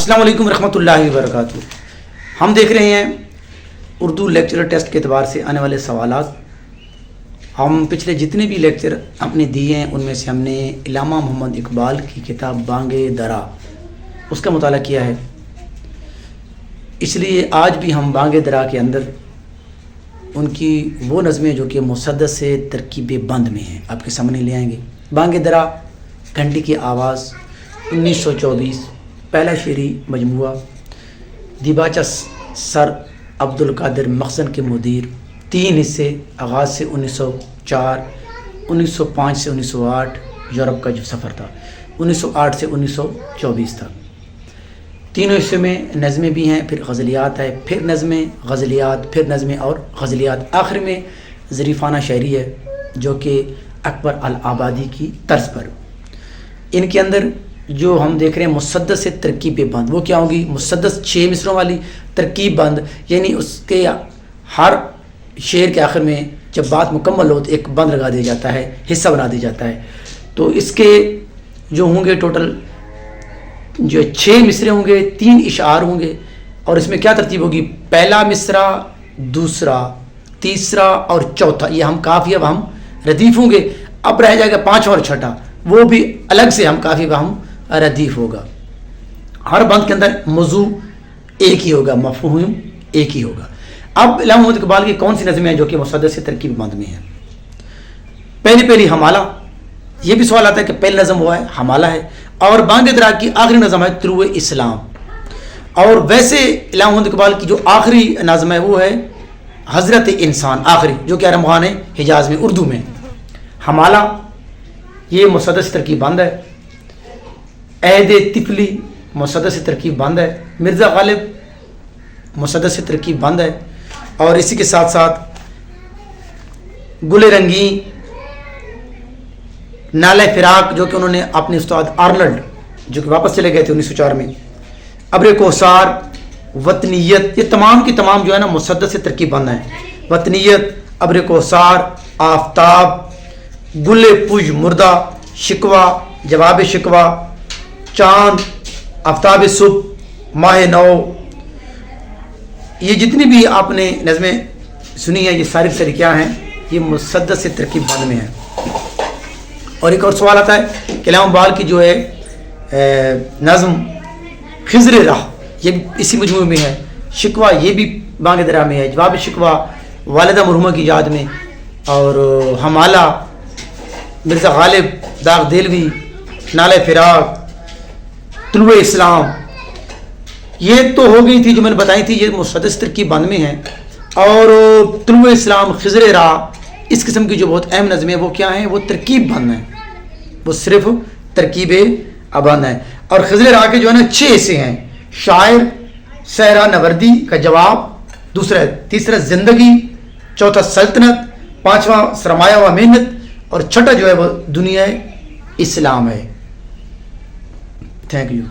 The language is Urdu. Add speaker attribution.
Speaker 1: السلام علیکم ورحمۃ اللہ وبرکاتہ۔ ہم دیکھ رہے ہیں اردو لیکچر ٹیسٹ کے اعتبار سے آنے والے سوالات۔ ہم پچھلے جتنے بھی لیکچر اپنے دیے ہیں ان میں سے ہم نے علامہ محمد اقبال کی کتاب بانگ درا اس کا مطالعہ کیا ہے، اس لیے آج بھی ہم بانگ درا کے اندر ان کی وہ نظمیں جو کہ مسدس سے ترکیب بند میں ہیں آپ کے سامنے لے آئیں گے۔ بانگ درا گھنٹی کی آواز 1924 پہلا شعری مجموعہ، دیباچہ سر عبد القادر مخزن کے مدیر، 3 حصے، آغاز سے 1904، 1905 سے 1908 یورپ کا جو سفر تھا، 1908 سے 1924 تک۔ تینوں حصے میں نظمیں بھی ہیں، پھر غزلیات ہے، پھر نظمیں، غزلیات، پھر نظمیں اور غزلیات، آخر میں ظریفانہ شاعری ہے جو کہ اکبر الآبادی کی طرز پر۔ ان کے اندر جو ہم دیکھ رہے ہیں مسدس سے ترکیب بند، وہ کیا ہوگی؟ مسدس 6 مصروں والی ترکیب بند، یعنی اس کے ہر شعر کے آخر میں جب بات مکمل ہو تو ایک بند لگا دیا جاتا ہے، حصہ بنا دیا جاتا ہے۔ تو اس کے جو ہوں گے ٹوٹل جو 6 مصرے ہوں گے، 3 اشعار ہوں گے، اور اس میں کیا ترتیب ہوگی؟ پہلا مصرع، دوسرا، تیسرا اور چوتھا، یہ ہم کافی اب ہم ردیف ہوں گے۔ اب رہ جائے گا 5واں اور چھٹا، وہ بھی الگ سے ہم کافی اب ہم ردیف ہوگا۔ ہر بند کے اندر موضوع ایک ہی ہوگا، مفہوم ایک ہی ہوگا۔ اب علامہ محمد اقبال کی کون سی نظمیں ہیں جو کہ مسدس سے ترکیب بند میں ہیں؟ پہلی حمالہ، یہ بھی سوال آتا ہے کہ پہلی نظم وہ ہے حمالہ ہے، اور بانگ درا کی آخری نظم ہے طلوع اسلام۔ اور ویسے علامہ محمد اقبال کی جو آخری نظم ہے وہ ہے حضرت انسان، آخری، جو کہ ارمغان ہے حجاز میں، اردو میں۔ حمالہ یہ مسدس سے ترکیب بند ہے، عہد طفلی مسدس سے ترکیب بند ہے، مرزا غالب مسدس سے ترکیب بند ہے، اور اسی کے ساتھ ساتھ گل رنگین، نالہ فراق جو کہ انہوں نے اپنے استاد آرنلڈ جو کہ واپس چلے گئے تھے 1904 میں، ابر کوثر، وطنیت، یہ تمام کی تمام جو ہے نا مسدس سے ترکیب بند ہیں۔ وطنیت، ابر کوثر، آفتاب، گل پوج مردہ، شکوہ، جواب شکوہ، چاند، آفتاب صبح، ماہ نو، یہ جتنی بھی آپ نے نظمیں سنی ہیں یہ ساری کیا ہیں؟ یہ مسدس سے ترکیب بند میں ہیں۔ اور ایک اور سوال آتا ہے کہ علامہ اقبال کی جو ہے نظم خضر راہ، یہ بھی اسی مجموعے میں ہے۔ شکوہ یہ بھی بانگ درا میں ہے، جواب شکوہ والدہ مرحومہ کی یاد میں، اور حمالہ مرزا غالب، داغ دہلوی، نالہ فراق، طلوع اسلام، یہ تو ہو گئی تھی جو میں نے بتائی تھی، یہ مسدس ترکیب بند میں ہیں۔ اور طلوع اسلام، خضر راہ، اس قسم کی جو بہت اہم نظمیں وہ کیا ہیں؟ وہ ترکیب بند ہیں، وہ صرف ترکیب بند ہیں۔ اور خضر راہ کے جو ہے نا 6 حصے ہیں، شاعر، صحرا نوردی کا جواب، تیسرا زندگی، چوتھا سلطنت، 5واں سرمایہ و محنت، اور چھٹا جو ہے وہ دنیا اسلام ہے۔ Thank you.